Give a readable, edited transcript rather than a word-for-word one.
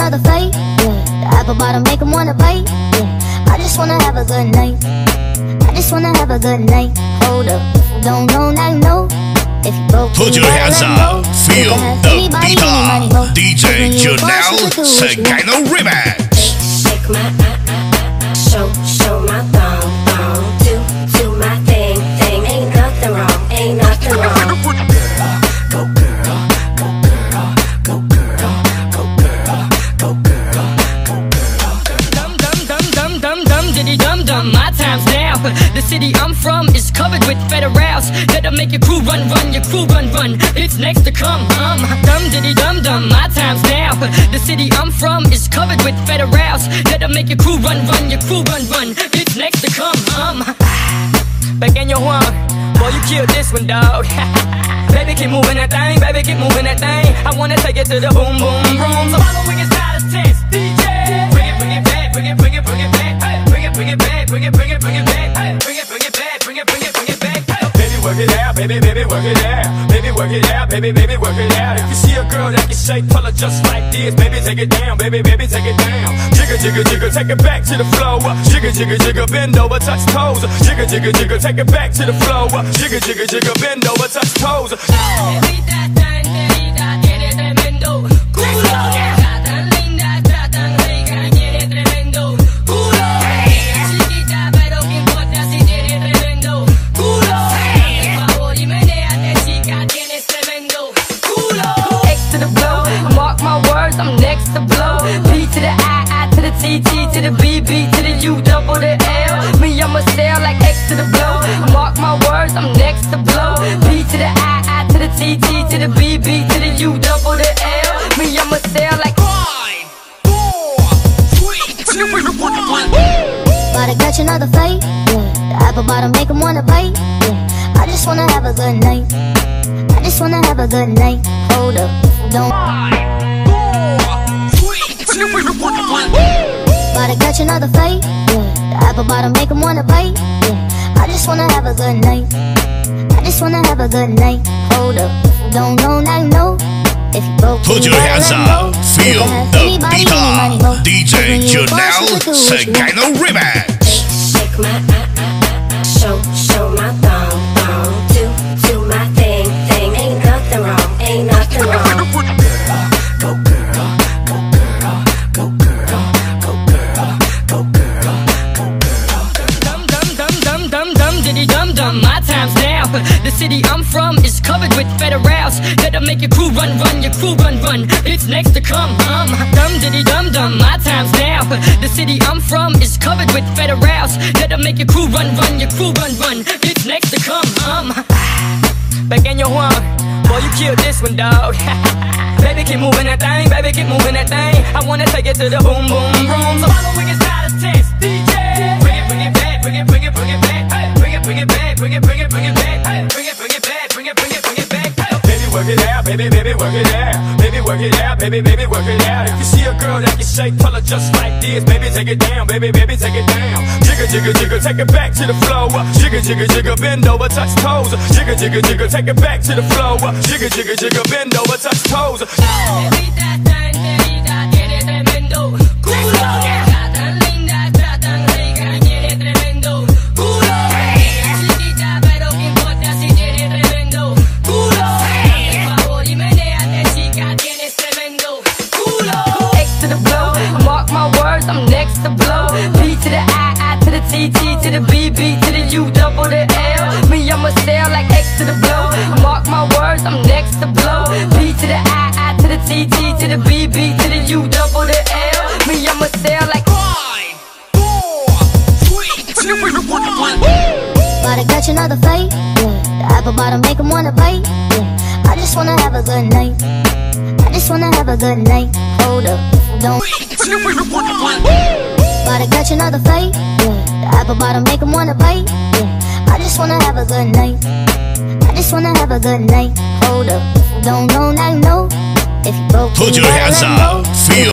another fate. Yeah. The apple bottom make 'em wanna bite. Yeah. I just wanna have a good night. I just wanna have a good night. Hold up, don't know, now you know. If you broke, put your hands up, feel the beat up. DJ Janelle Segano Remix. Take my show my thong, do my thing. Ain't nothing wrong, ain't nothing wrong. Go girl, go girl, go girl, go girl, go girl, go girl. Dum diddy dum dum, my time's now. The city I'm from is covered with federals that'll make your crew run, your crew run. It's next to come. Dum diddy dum dum, my time's now. The city I'm from is covered with federals that'll make your crew run, your crew run. It's next to come. Back in your one, boy, you killed this one, dog. Baby, keep moving that thing, baby, keep moving that thing. I wanna take it to the boom, boom, boom. So following is not a test, DJ. Bring it back, bring it back. Hey, bring it back, bring it back. Hey, bring it back, bring it back. Baby, work it out, baby, work it out. Baby, work it out, baby, work it out. If you see a girl that can shake, pull her just like this. Baby, take it down, baby, take it down. Jigger, jigger, jigger, take it back to the floor. Jigger, jigger, jigger, bend over, touch toes. Jigger, jigger, jigger, take it back to the floor. Jigger, jigger, jigger, bend over, touch toes. I'm next to blow. P to the I to the T, T to the B, B to the U, double the L. Me, I'ma sail like X to the blow. Mark my words, I'm next to blow. P to the I to the T, T to the B, B to the U, double the L. Me, I'ma sail like 5, 4, 3, 2, 1. Gotta catch another fight. Yeah. The apple bottom make 'em wanna bite. Yeah. I just wanna have a good night. I just wanna have a good night. Hold up, don't. Gotta catch another fight. Yeah. The apple bottom make 'em wanna bite. Yeah. I just wanna have a good night. I just wanna have a good night. Hold up, don't know, now you know. If you broke, put your hands up, feel the beat up. DJ Janelle Segano Remix. Take my show my thong, do my thing. Ain't nothing wrong, ain't nothing wrong. Go girl, go girl, go girl, go girl, go girl, go girl. Dum diddy dum dum, my time's now. The city I'm from is covered with federals that'll make your crew run, your crew run. It's next to come. Dum diddy dum dum, my time's now. The city I'm from is covered with federals that'll make your crew run, your crew run. It's next to come. Back in your one, boy, you killed this one, dog. Baby, keep moving that thing, baby, keep moving that thing. I wanna take it to the boom, boom, boom. So following is not a test, DJ. Bring it back, bring it back. Hey, bring it back, bring it back. Hey, bring it back, bring it back. Baby, work it out, baby, work it out. Baby, work it out, baby, work it out. If you see a girl that can shake, pull her just like this. Baby, take it down, baby, take it down. Jigger, jigger, jigger, take it back to the floor. Jigger, jigger, jigger, bend over, touch toes. Jigger, jigger, jigger, take it back to the floor. Jigger, jigger, jigger, bend over, touch toes. I'm next to blow. P to the I to the T, T to the B, B to the U, double the L. Me, I'ma sail like X to the blow. Mark my words, I'm next to blow. P to the I to the T, T to the B, B to the U, double the L. Me, I'ma sail like 5, 4, 3, 2, 1. Gotta catch another fight. Yeah. The apple bottom make 'em wanna bite. Yeah. I just wanna have a good night. I just wanna have a good night. Hold up, don't. Gotta catch another fight. Yeah. The apple bottom make 'em wanna bite. Yeah. I just wanna have a good night. I just wanna have a good night. Hold up, don't know, now you know. If you broke, put your hands up, feel